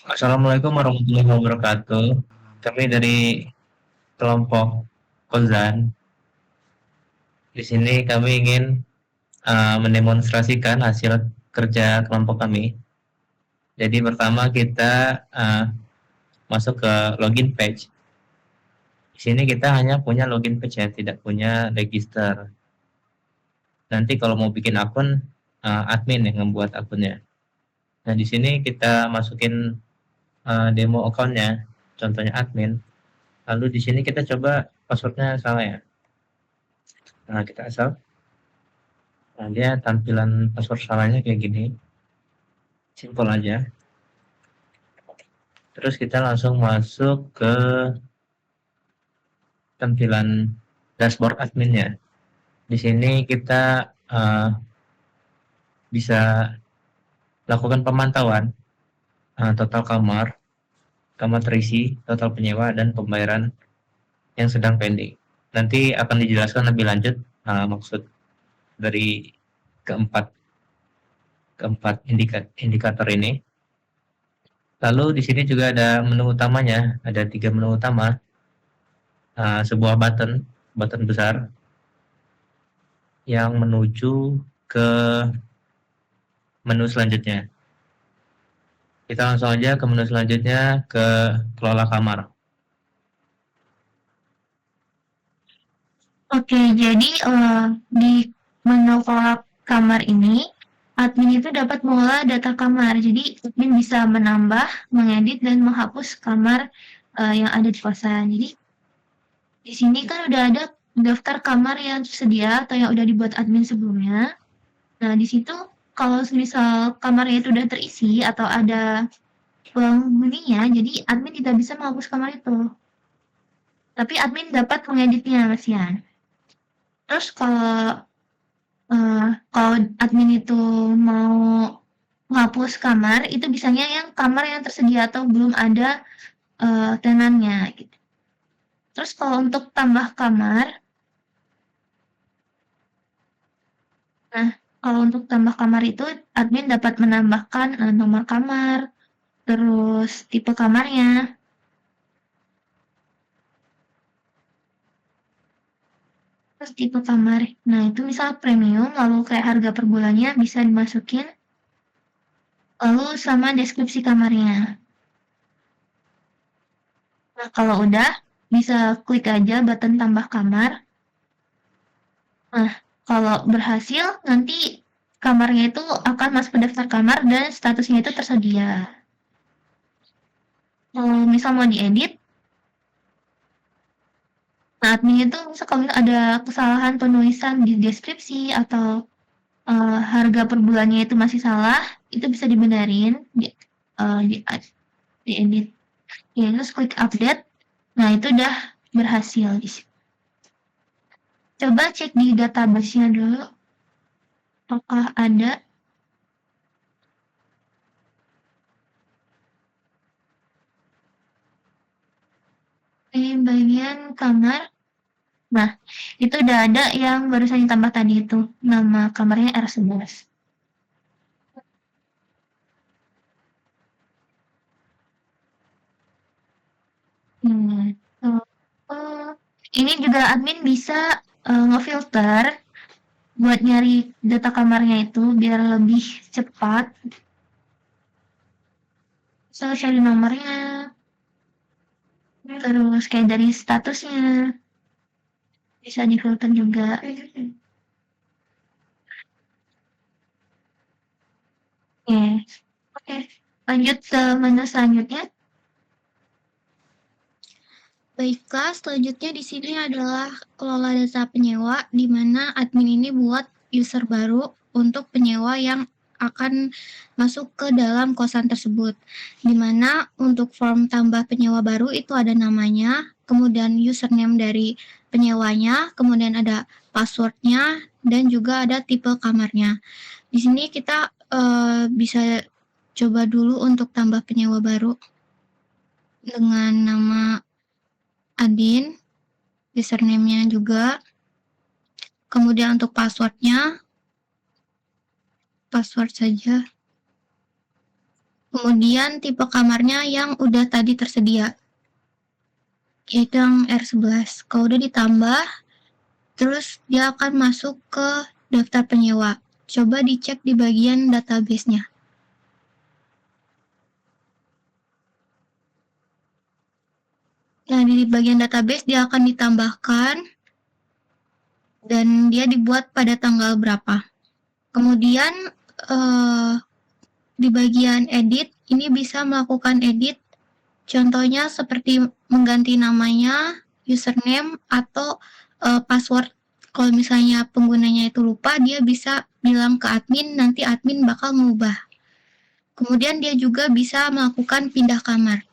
Assalamualaikum warahmatullahi wabarakatuh. Kami dari kelompok Kozan. Di sini kami ingin mendemonstrasikan hasil kerja kelompok kami. Jadi pertama kita masuk ke login page. Di sini kita hanya punya login page ya, tidak punya register. Nanti kalau mau bikin akun, admin yang membuat akunnya. Nah di sini kita masukin demo accountnya, contohnya admin. Lalu di sini kita coba passwordnya sama ya. Nah kita asal. Nah, dia tampilan password salahnya kayak gini. Simple aja. Terus kita langsung masuk ke tampilan dashboard adminnya. Di sini kita bisa lakukan pemantauan total kamar, kamar terisi, total penyewa, dan pembayaran yang sedang pending. Nanti akan dijelaskan lebih lanjut maksud dari keempat indikator ini. Lalu di sini juga ada menu utamanya, ada 3 menu utama, sebuah button besar yang menuju ke menu selanjutnya. Kita langsung aja ke menu selanjutnya, ke kelola kamar. Oke, jadi di menu kelola kamar ini, admin itu dapat mengolah data kamar. Jadi admin bisa menambah, mengedit, dan menghapus kamar yang ada di kosan. Jadi di sini kan udah ada daftar kamar yang tersedia atau yang udah dibuat admin sebelumnya. Nah, di situ kalau misal kamarnya itu udah terisi atau ada penghuninya, jadi admin tidak bisa menghapus kamar itu. Tapi admin dapat mengeditnya, Mas Yan. Terus kalau admin itu mau menghapus kamar, itu bisanya yang kamar yang tersedia atau belum ada tenannya gitu. Terus kalau untuk tambah kamar, nah kalau untuk tambah kamar itu admin dapat menambahkan nomor kamar, terus tipe kamarnya, terus tipe kamar. Nah itu misal premium, lalu kayak harga per bulannya bisa dimasukin, lalu sama deskripsi kamarnya. Nah, kalau udah, bisa klik aja button tambah kamar. Nah, kalau berhasil, nanti kamarnya itu akan masuk ke daftar kamar dan statusnya itu tersedia. Kalau misal mau diedit, nah admin itu misal kalau ada kesalahan penulisan di deskripsi atau harga per bulannya itu masih salah, itu bisa dibenerin, diedit. Ya, terus klik update. Nah, itu udah berhasil di situ. Coba cek di database-nya dulu, apakah ada di bagian kamar. Nah, itu udah ada yang barusan ditambah tadi itu, nama kamarnya R11. Hmm. Ini juga admin bisa ngefilter buat nyari data kamarnya itu biar lebih cepat. So, cari nomornya, terus kayak dari statusnya, bisa difilter juga. Oke, lanjut ke menu selanjutnya. Baiklah, selanjutnya di sini adalah kelola data penyewa, di mana admin ini buat user baru untuk penyewa yang akan masuk ke dalam kosan tersebut. Di mana untuk form tambah penyewa baru itu ada namanya, kemudian username dari penyewanya, kemudian ada passwordnya, dan juga ada tipe kamarnya. Di sini kita bisa coba dulu untuk tambah penyewa baru dengan nama admin, username-nya juga. Kemudian untuk password saja. Kemudian tipe kamarnya yang udah tadi tersedia, yaitu yang R11. Kalau udah ditambah, terus dia akan masuk ke daftar penyewa. Coba dicek di bagian database-nya. Nah, di bagian database dia akan ditambahkan dan dia dibuat pada tanggal berapa. Kemudian di bagian edit, ini bisa melakukan edit, contohnya seperti mengganti namanya, username, atau password. Kalau misalnya penggunanya itu lupa, dia bisa bilang ke admin, nanti admin bakal mengubah. Kemudian dia juga bisa melakukan pindah kamar.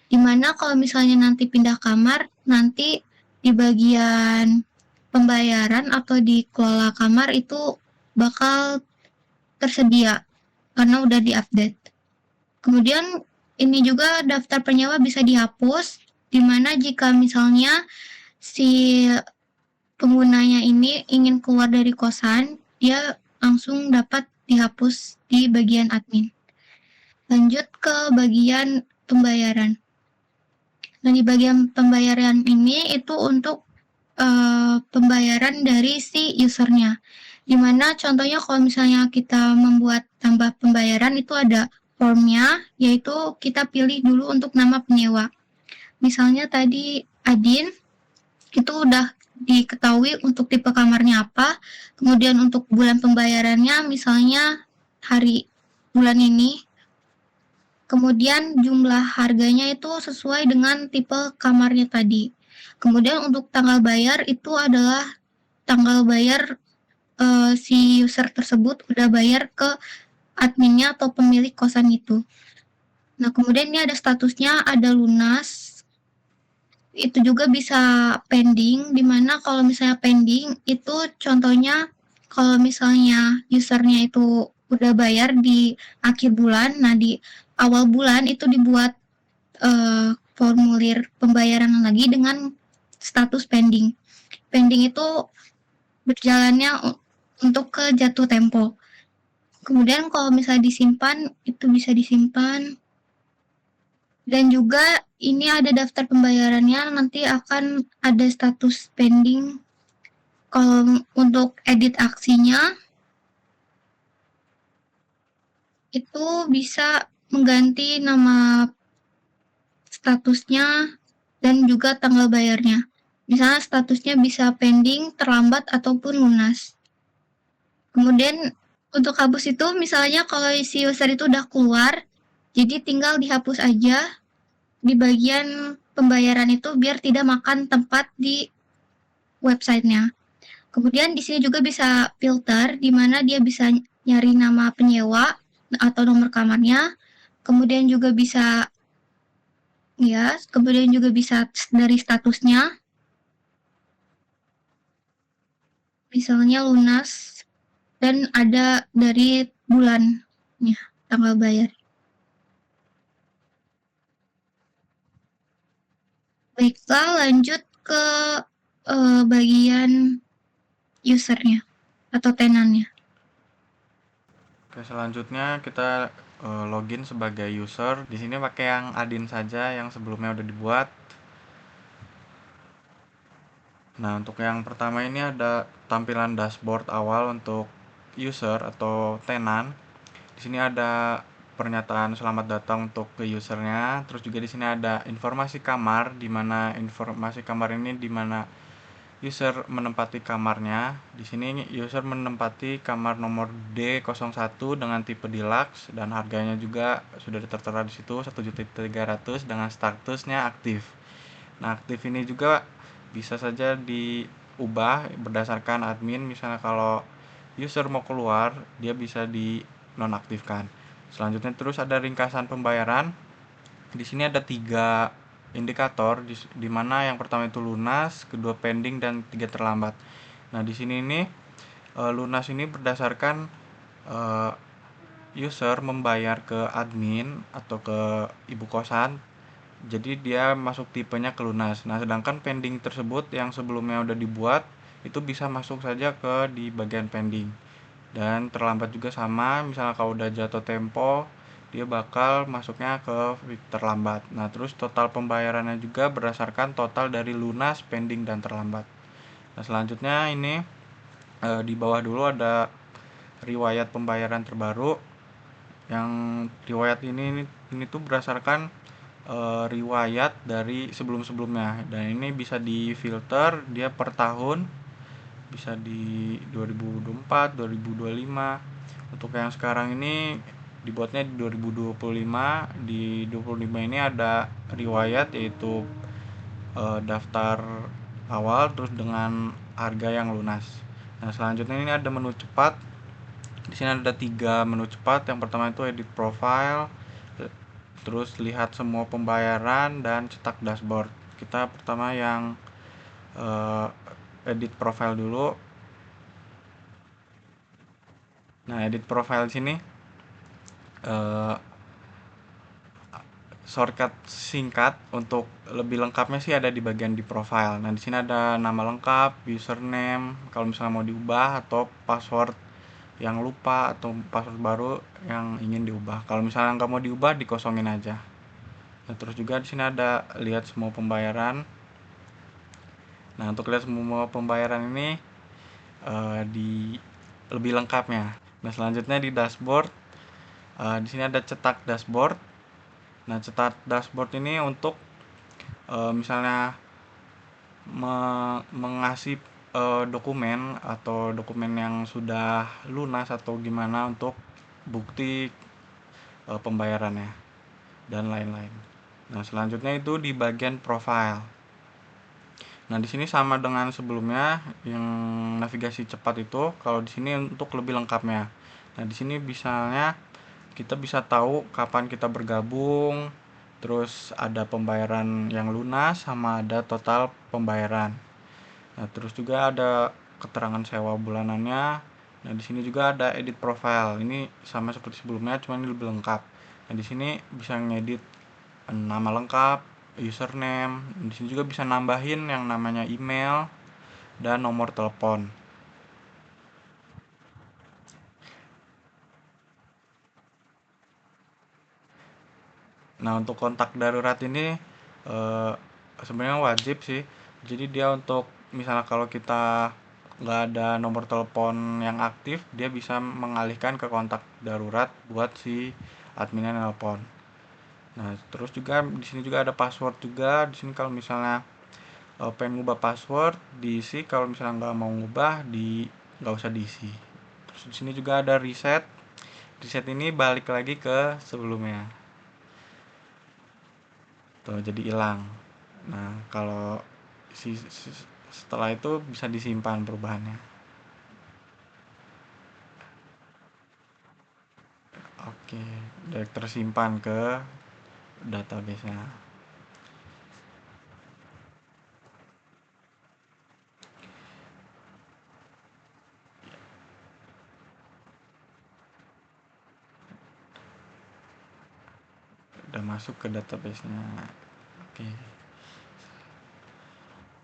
Dimana kalau misalnya nanti pindah kamar, nanti di bagian pembayaran atau di kelola kamar itu bakal tersedia karena udah diupdate. Kemudian ini juga daftar penyewa bisa dihapus, dimana jika misalnya si penggunanya ini ingin keluar dari kosan, dia langsung dapat dihapus di bagian admin. Lanjut ke bagian pembayaran. Nah, di bagian pembayaran ini itu untuk pembayaran dari si usernya. Dimana contohnya kalau misalnya kita membuat tambah pembayaran itu ada formnya, yaitu kita pilih dulu untuk nama penyewa. Misalnya tadi Adin, itu udah diketahui untuk tipe kamarnya apa, kemudian untuk bulan pembayarannya misalnya hari bulan ini, kemudian jumlah harganya itu sesuai dengan tipe kamarnya tadi. Kemudian untuk tanggal bayar itu adalah tanggal bayar si user tersebut udah bayar ke adminnya atau pemilik kosan itu. Nah, kemudian ini ada statusnya, ada lunas. Itu juga bisa pending, dimana kalau misalnya pending itu contohnya kalau misalnya usernya itu udah bayar di akhir bulan, nah di awal bulan itu dibuat formulir pembayaran lagi dengan status pending. Pending itu berjalannya untuk ke jatuh tempo. Kemudian kalau misalnya disimpan, itu bisa disimpan. Dan juga ini ada daftar pembayarannya, nanti akan ada status pending. Kalau untuk edit aksinya, itu bisa mengganti nama statusnya dan juga tanggal bayarnya. Misalnya statusnya bisa pending, terlambat, ataupun lunas. Kemudian untuk hapus itu misalnya kalau si user itu udah keluar, jadi tinggal dihapus aja di bagian pembayaran itu biar tidak makan tempat di websitenya. Kemudian di sini juga bisa filter, di mana dia bisa nyari nama penyewa atau nomor kamarnya. Kemudian juga bisa kemudian juga bisa dari statusnya. Misalnya lunas, dan ada dari bulannya, tanggal bayar. Baiklah, lanjut ke bagian usernya atau tenannya. Oke, selanjutnya kita login sebagai user. Di sini pakai yang adin saja yang sebelumnya udah dibuat. Nah, untuk yang pertama ini ada tampilan dashboard awal untuk user atau tenan. Di sini ada pernyataan selamat datang untuk ke usernya. Terus juga di sini ada informasi kamar, di mana informasi kamar ini di mana user menempati kamarnya. Di sini user menempati kamar nomor D01 dengan tipe deluxe dan harganya juga sudah tertera di situ 1.300.000 dengan statusnya aktif. Nah, aktif ini juga bisa saja diubah berdasarkan admin. Misalnya kalau user mau keluar, dia bisa di nonaktifkan. Selanjutnya terus ada ringkasan pembayaran. Di sini ada 3 indikator, di mana yang pertama itu lunas, kedua pending, dan 3 terlambat. Nah, di sini ini lunas ini berdasarkan user membayar ke admin atau ke ibu kosan, jadi dia masuk tipenya ke lunas. Nah, sedangkan pending tersebut yang sebelumnya udah dibuat itu bisa masuk saja ke di bagian pending. Dan terlambat juga sama, misalnya kalau udah jatuh tempo, dia bakal masuknya ke terlambat. Nah, terus total pembayarannya juga berdasarkan total dari lunas, pending, dan terlambat. Nah, selanjutnya ini di bawah dulu ada riwayat pembayaran terbaru. Yang riwayat ini tuh berdasarkan riwayat dari sebelum-sebelumnya, dan ini bisa difilter dia per tahun, bisa di 2024, 2025. Untuk yang sekarang ini dibuatnya di 2025. Di 25 ini ada riwayat, yaitu daftar awal terus dengan harga yang lunas. Nah, selanjutnya ini ada menu cepat. Di sini ada 3 menu cepat. Yang pertama itu edit profile, terus lihat semua pembayaran, dan cetak dashboard. Kita pertama yang edit profile dulu. Nah, edit profile sini shortcut singkat untuk lebih lengkapnya sih ada di bagian di profile. Nah, di sini ada nama lengkap, username kalau misalnya mau diubah, atau password yang lupa, atau password baru yang ingin diubah. Kalau misalnya nggak mau diubah, dikosongin aja. Nah, terus juga di sini ada lihat semua pembayaran. Nah, untuk lihat semua pembayaran ini di lebih lengkapnya. Nah, selanjutnya di dashboard, di sini ada cetak dashboard. Nah, cetak dashboard ini untuk misalnya mengasih dokumen atau dokumen yang sudah lunas atau gimana untuk bukti pembayarannya dan lain-lain. Nah, selanjutnya itu di bagian profile. Nah, di sini sama dengan sebelumnya yang navigasi cepat itu. Kalau di sini untuk lebih lengkapnya. Nah, di sini misalnya kita bisa tahu kapan kita bergabung, terus ada pembayaran yang lunas sama ada total pembayaran. Nah, terus juga ada keterangan sewa bulanannya. Nah, di sini juga ada edit profile. Ini sama seperti sebelumnya, cuma ini lebih lengkap. Nah, di sini bisa ngedit nama lengkap, username. Di sini juga bisa nambahin yang namanya email dan nomor telepon. Nah, untuk kontak darurat ini sebenarnya wajib sih. Jadi dia untuk misalnya kalau kita nggak ada nomor telepon yang aktif, dia bisa mengalihkan ke kontak darurat buat si adminnya nelpon. Nah, terus juga di sini juga ada password juga. Di sini kalau misalnya pengen ngubah password diisi, kalau misalnya nggak mau ngubah nggak usah diisi. Terus di sini juga ada reset. Reset ini balik lagi ke sebelumnya. Tuh, jadi hilang. Nah, kalau setelah itu bisa disimpan perubahannya. Oke, udah tersimpan ke database-nya. Udah masuk ke database-nya. Oke.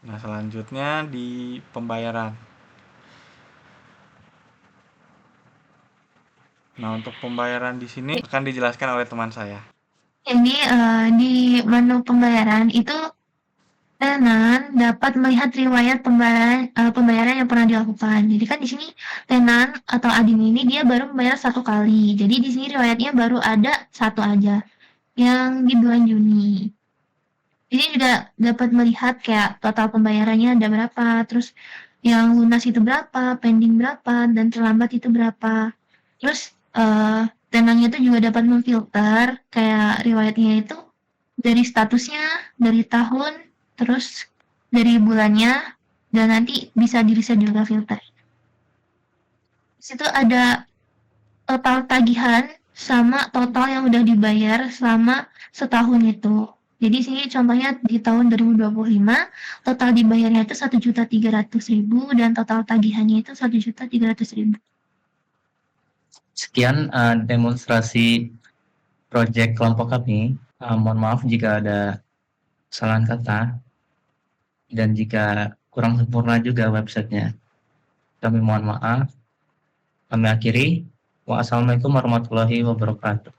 Nah, selanjutnya di pembayaran. Nah, untuk pembayaran di sini akan dijelaskan oleh teman saya. Jadi di menu pembayaran itu tenan dapat melihat riwayat pembayaran yang pernah dilakukan. Jadi kan di sini tenan atau admin ini dia baru membayar 1 kali. Jadi di sini riwayatnya baru ada 1 aja, yang di bulan Juni. Ini juga dapat melihat kayak total pembayarannya ada berapa, terus yang lunas itu berapa, pending berapa, dan terlambat itu berapa. Terus tenannya itu juga dapat memfilter kayak riwayatnya itu dari statusnya, dari tahun, terus dari bulannya, dan nanti bisa di-reset juga filter. Di situ ada total tagihan sama total yang udah dibayar selama setahun itu. Jadi sini contohnya di tahun 2025 total dibayarnya itu 1.300.000 dan total tagihannya itu 1.300.000. Sekian demonstrasi proyek kelompok kami. Mohon maaf jika ada kesalahan kata dan jika kurang sempurna juga websitenya. Kami mohon maaf. Kami akhiri. Wassalamualaikum warahmatullahi wabarakatuh.